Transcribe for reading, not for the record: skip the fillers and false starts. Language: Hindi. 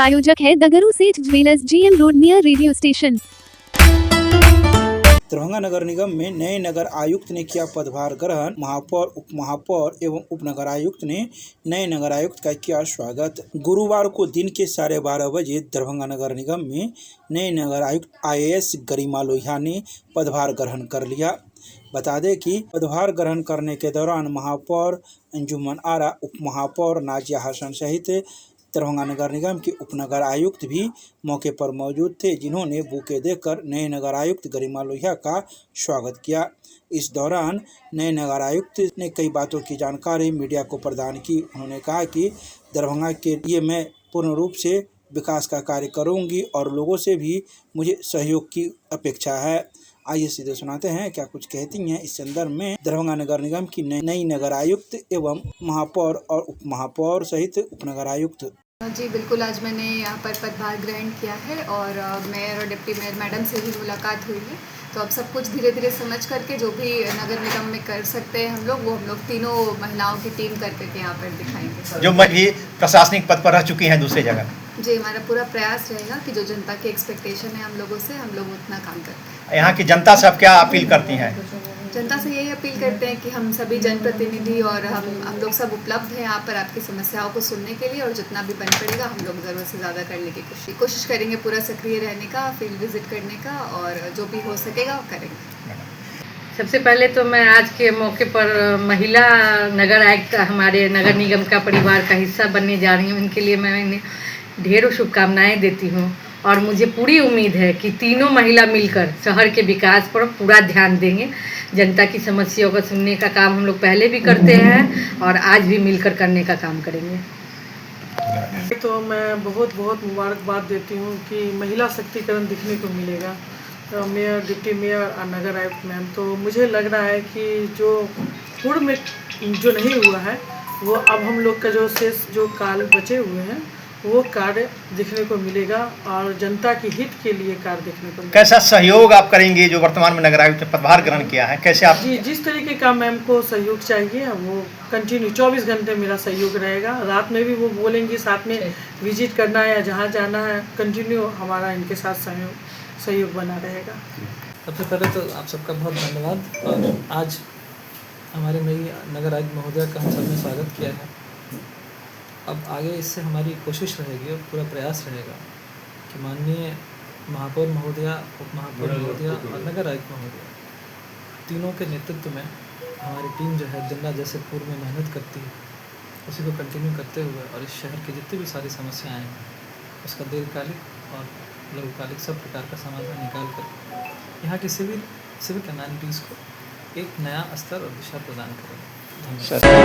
प्रायोजक है Dagru Seth jewellers, GM road near radio station. Darbhanga नगर निगम में नए नगर आयुक्त ने किया पदभार ग्रहण। महापौर, उप महापौर एवं उप नगर आयुक्त ने नए नगर आयुक्त का किया स्वागत। गुरुवार को दिन के 12:30 बजे दरभंगा नगर निगम में नए नगर आयुक्त IAS गरिमा लोहिया ने पदभार ग्रहण कर लिया। बता दें कि पदभार ग्रहण करने के दौरान महापौर अंजुमन आरा, उप महापौर नाजिया हसन सहित दरभंगा नगर निगम के उपनगर आयुक्त भी मौके पर मौजूद थे, जिन्होंने बुके देकर नए नगर आयुक्त गरिमा लोहिया का स्वागत किया। इस दौरान नए नगर आयुक्त ने कई बातों की जानकारी मीडिया को प्रदान की। उन्होंने कहा कि दरभंगा के लिए मैं पूर्ण रूप से विकास का कार्य करूंगी और लोगों से भी मुझे सहयोग की अपेक्षा है। आइए सीधे सुनाते हैं क्या कुछ कहती हैं इस संदर्भ में दरभंगा नगर निगम की नई नगर आयुक्त एवं महापौर और उप महापौर सहित उपनगर आयुक्त। जी बिल्कुल, आज मैंने यहाँ पर पदभार ग्रहण किया है और मेयर और डिप्टी मेयर मैडम से भी मुलाकात हुई है। तो अब सब कुछ धीरे धीरे समझ करके जो भी नगर निगम में कर सकते हैं हम लोग तीनों महिलाओं की टीम करके यहाँ पर दिखाएंगे। जो भी प्रशासनिक पद पर रह चुकी हैं दूसरी जगह। जी, हमारा पूरा प्रयास रहेगा कि जो जनता की एक्सपेक्टेशन है हम लोगों से, हम लोग उतना काम करते हैं। यहाँ की जनता से आप क्या अपील करती हैं? जनता से यही अपील करते हैं कि हम सभी जनप्रतिनिधि और हम लोग सब उपलब्ध हैं यहाँ पर आपकी समस्याओं को सुनने के लिए, और जितना भी बन पड़ेगा हम लोग ज़रूरत से ज़्यादा करने की कोशिश करेंगे, पूरा सक्रिय रहने का, फील्ड विजिट करने का, और जो भी हो सकेगा वो करेंगे। सबसे पहले तो मैं आज के मौके पर महिला नगर आयुक्त हमारे नगर निगम का परिवार का हिस्सा बनने जा रही हूँ, इनके लिए मैं इन्हें ढेरों शुभकामनाएँ देती हूँ और मुझे पूरी उम्मीद है कि तीनों महिला मिलकर शहर के विकास पर पूरा ध्यान देंगे। जनता की समस्याओं को सुनने का काम हम लोग पहले भी करते हैं और आज भी मिलकर करने का काम करेंगे। तो मैं बहुत मुबारकबाद देती हूँ कि महिला शक्तिकरण दिखने को मिलेगा। तो मेयर, डिप्टी मेयर और नगर आयुक्त मैम, तो मुझे लग रहा है कि जो पूर्व में जो नहीं हुआ है वो अब हम लोग का जो शेष जो काल बचे हुए हैं वो कार्य दिखने को मिलेगा और जनता की हित के लिए कार्य देखने को मिलेगा। कैसा सहयोग आप करेंगे जो वर्तमान में नगर आयुक्त ने पदभार ग्रहण किया है? कैसे आप जी, जिस तरीके का मैम को सहयोग चाहिए वो कंटिन्यू 24 घंटे मेरा सहयोग रहेगा। रात में भी वो बोलेंगी, साथ में विजिट करना है या जहाँ जाना है, कंटिन्यू हमारा इनके साथ सहयोग बना रहेगा। सबसे पहले तो आप सबका बहुत धन्यवाद। और आज हमारे नई नगर आयुक्त महोदया का हम सब ने स्वागत किया है। अब आगे इससे हमारी कोशिश रहेगी और पूरा प्रयास रहेगा कि माननीय महापौर महोदया, उप महापौर महोदया और नगर आयुक्त महोदया तीनों के नेतृत्व में हमारी टीम जो है दिन रात जैसे पूर्व में मेहनत करती है उसी को कंटिन्यू करते हुए और इस शहर की जितनी भी सारी समस्याएं हैं उसका दीर्घकालिक और लघुकालिक सब प्रकार का समाधान निकाल कर यहाँ की सिविक एमेनिटीज़ को एक नया स्तर और दिशा प्रदान करेंगे। धन्यवाद।